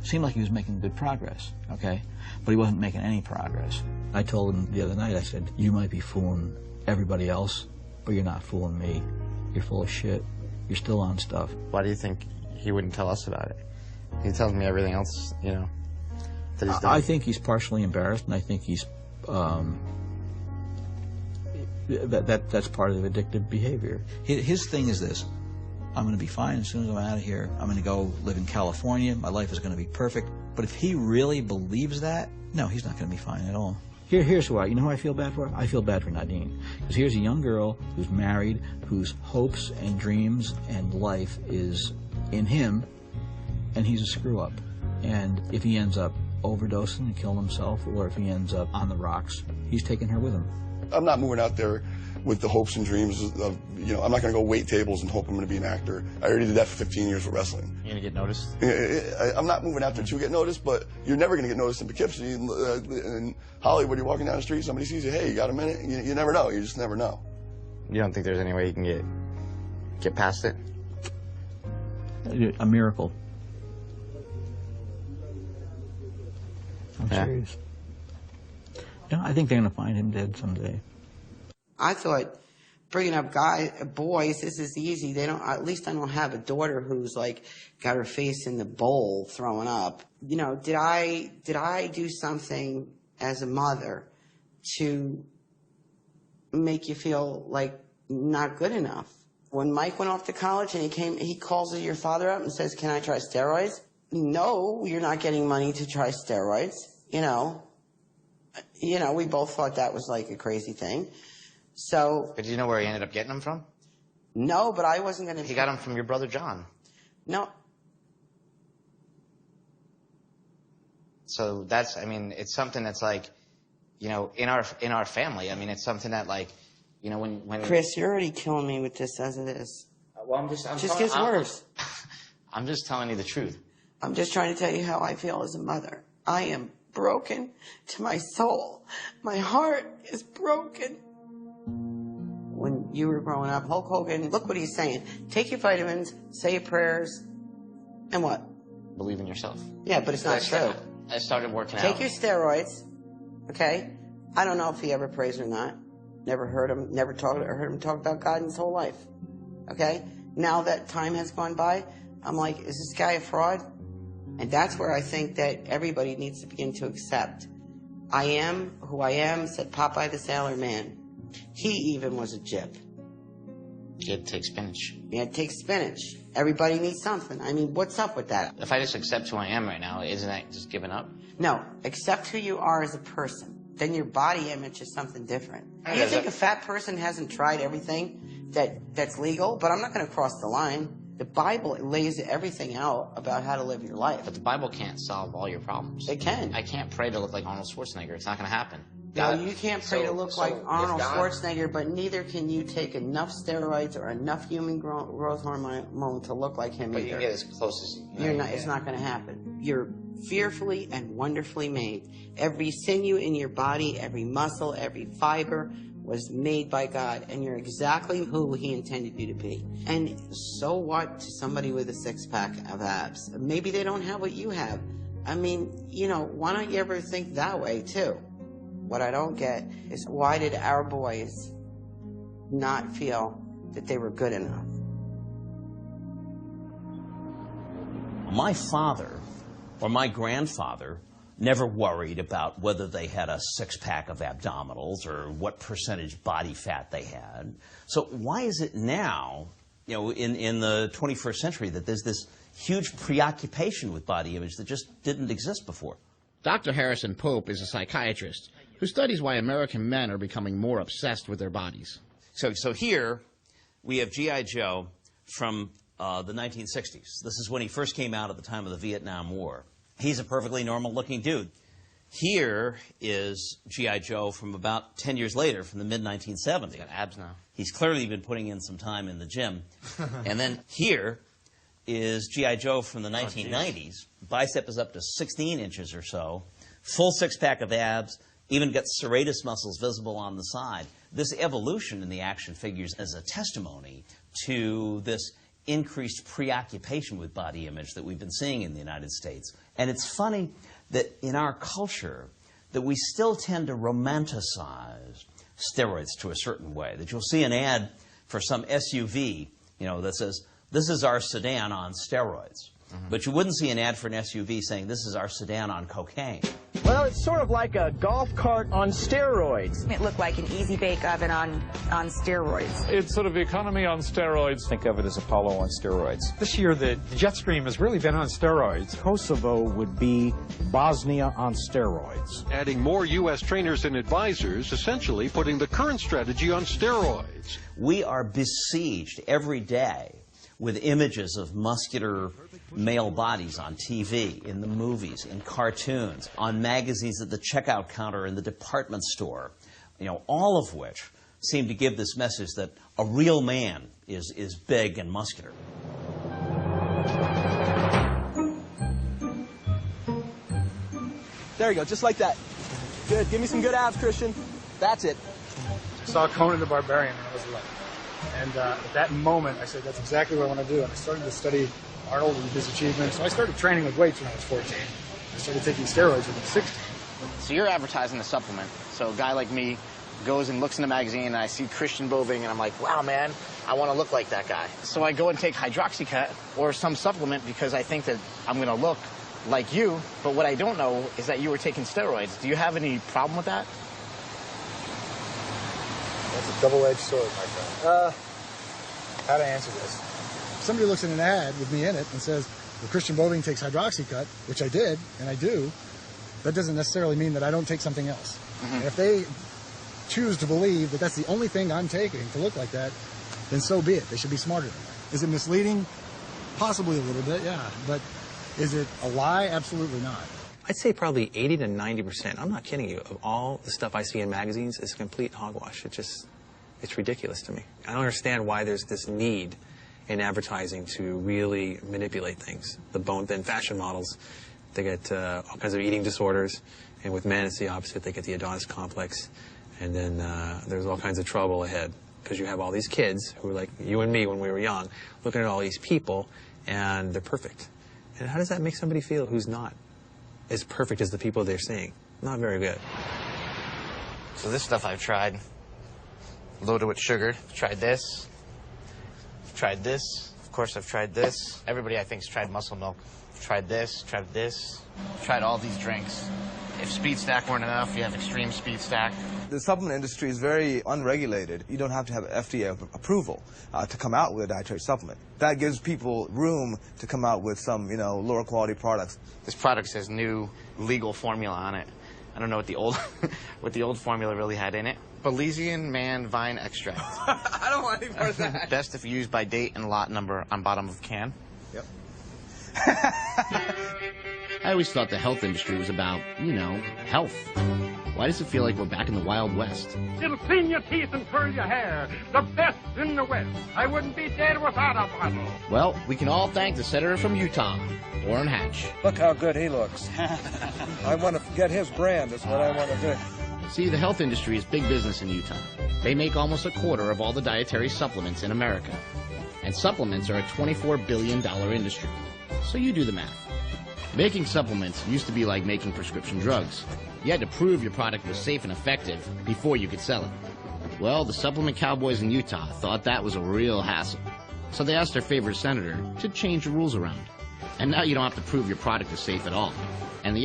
Seemed like he was making good progress, okay? But he wasn't making any progress. I told him the other night, I said, you might be fooling everybody else, but you're not fooling me. You're full of shit. You're still on stuff. Why do you think he wouldn't tell us about it? He tells me everything else, you know, that he's done. I think he's partially embarrassed, and I think he's, that's part of the addictive behavior. His thing is this: I'm going to be fine as soon as I'm out of here. I'm going to go live in California. My life is going to be perfect. But if he really believes that, no, he's not going to be fine at all. Here's why. You know who I feel bad for? I feel bad for Nadine. Because here's a young girl who's married, whose hopes and dreams and life is in him, and he's a screw-up. And if he ends up overdosing and killing himself, or if he ends up on the rocks, he's taking her with him. I'm not moving out there with the hopes and dreams of, you know, I'm not going to go wait tables and hope I'm going to be an actor. I already did that for 15 years with wrestling. You're going to get noticed? I'm not moving out there to get noticed, but you're never going to get noticed in Poughkeepsie. In Hollywood, you're walking down the street, somebody sees you, hey, you got a minute? You never know. You just never know. You don't think there's any way you can get past it? A miracle. I'm serious. You know, I think they're going to find him dead someday. I thought bringing up boys, this is easy. They don't. At least I don't have a daughter who's like got her face in the bowl throwing up. You know, did I do something as a mother to make you feel like not good enough? When Mike went off to college and he calls your father up and says, "Can I try steroids?" No, you're not getting money to try steroids. You know, we both thought that was like a crazy thing. So. But do you know where he ended up getting them from? No, but I wasn't going to. He got them from your brother John. No. So that's, I mean, it's something that's like, you know, in our family. I mean, it's something that like, you know, when. Chris, you're already killing me with this as it is. Well, I'm just gets worse. I'm just telling you the truth. I'm just trying to tell you how I feel as a mother. I am broken to my soul. My heart is broken. When you were growing up, Hulk Hogan, look what he's saying. Take your vitamins, say your prayers, and what? Believe in yourself. Yeah, but it's not true. I started working out. Take your steroids, okay? I don't know if he ever prays or not. Never heard him talk about God in his whole life, okay? Now that time has gone by, I'm like, is this guy a fraud? And that's where I think that everybody needs to begin to accept. I am who I am, said Popeye the Sailor Man. He even was a gyp. You had to take spinach. You had to take spinach. Everybody needs something. I mean, what's up with that? If I just accept who I am right now, isn't that just giving up? No, accept who you are as a person. Then your body image is something different. You think a fat person hasn't tried everything that's legal? But I'm not going to cross the line. The Bible lays everything out about how to live your life. But the Bible can't solve all your problems. It can. I can't pray to look like Arnold Schwarzenegger. It's not going to happen. No, you can't pray to look like Arnold Schwarzenegger, but neither can you take enough steroids or enough human growth hormone to look like him either. But you can get as close as you can. It's not going to happen. You're fearfully and wonderfully made. Every sinew in your body, every muscle, every fiber was made by God, and you're exactly who He intended you to be. And so what to somebody with a six-pack of abs? Maybe they don't have what you have. I mean, you know, why don't you ever think that way, too? What I don't get is why did our boys not feel that they were good enough? My father or my grandfather never worried about whether they had a six-pack of abdominals or what percentage body fat they had. So why is it now, you know, in the 21st century that there's this huge preoccupation with body image that just didn't exist before? Dr. Harrison Pope is a psychiatrist who studies why American men are becoming more obsessed with their bodies. So here we have G.I. Joe from the 1960s. This is when he first came out at the time of the Vietnam War. He's a perfectly normal-looking dude. Here is G.I. Joe from about 10 years later, from the mid-1970s. He's got abs now. He's clearly been putting in some time in the gym. And then here is G.I. Joe from the 1990s. Bicep is up to 16 inches or so. Full six-pack of abs. Even got serratus muscles visible on the side. This evolution in the action figures is a testimony to this increased preoccupation with body image that we've been seeing in the United States. And it's funny that in our culture that we still tend to romanticize steroids to a certain way. That you'll see an ad for some SUV, that says, "This is our sedan on steroids." But you wouldn't see an ad for an SUV saying, "This is our sedan on cocaine." Well, it's sort of like a golf cart on steroids. It looked like an easy bake oven on steroids. It's sort of economy on steroids. Think of it as Apollo on steroids. This year, the jet stream has really been on steroids. Kosovo would be Bosnia on steroids. Adding more U.S. trainers and advisors, essentially putting the current strategy on steroids. We are besieged every day with images of muscular male bodies on TV, in the movies, in cartoons, on magazines at the checkout counter in the department store, all of which seem to give this message that a real man is big and muscular. There you go, just like that. Good, give me some good abs, Christian. That's it. I saw Conan the Barbarian when I was 11. And at that moment, I said, that's exactly what I want to do. And I started to study Arnold and his achievements. So I started training with weights when I was 14. I started taking steroids when I was 16. So you're advertising a supplement. So a guy like me goes and looks in a magazine, and I see Christian Boving, and I'm like, wow, man, I want to look like that guy. So I go and take hydroxycut or some supplement because I think that I'm going to look like you. But what I don't know is that you were taking steroids. Do you have any problem with that? That's a double-edged sword, my friend. How to answer this? If somebody looks at an ad with me in it and says, well, Christian Boving takes hydroxycut, which I did, and I do, that doesn't necessarily mean that I don't take something else. And if they choose to believe that that's the only thing I'm taking to look like that, then so be it. They should be smarter than that. Is it misleading? Possibly a little bit, yeah. But is it a lie? Absolutely not. I'd say probably 80 to 90%, I'm not kidding you, of all the stuff I see in magazines is complete hogwash. It's ridiculous to me. I don't understand why there's this need in advertising to really manipulate things. The bone-thin fashion models, they get all kinds of eating disorders, and with men it's the opposite. They get the Adonis complex, and then there's all kinds of trouble ahead because you have all these kids who are like you and me when we were young, looking at all these people, and they're perfect. And how does that make somebody feel who's not as perfect as the people they're seeing? Not very good. So this stuff I've tried, loaded with sugar. I've tried this. I've tried this. Of course, I've tried this. Everybody, I think, has tried muscle milk. I've tried this, tried this. I've tried all these drinks. If speed stack weren't enough, you have extreme speed stack. The supplement industry is very unregulated. You don't have to have FDA approval to come out with a dietary supplement. That gives people room to come out with some, lower quality products. This product says new legal formula on it. I don't know what the old what the old formula really had in it. Belizean man vine extract. I don't want any more of that. Best if used by date and lot number on bottom of can. Yep. I always thought the health industry was about, health. Why does it feel like we're back in the Wild West? It'll clean your teeth and curl your hair. The best in the West. I wouldn't be dead without a bottle. Well, we can all thank the senator from Utah, Orrin Hatch. Look how good he looks. I want to get his brand is what I want to do. See, the health industry is big business in Utah. They make almost a quarter of all the dietary supplements in America. And supplements are a $24 billion industry. So you do the math. Making supplements used to be like making prescription drugs. You had to prove your product was safe and effective before you could sell it. Well, the supplement cowboys in Utah thought that was a real hassle. So they asked their favorite senator to change the rules around. And now you don't have to prove your product is safe at all. And the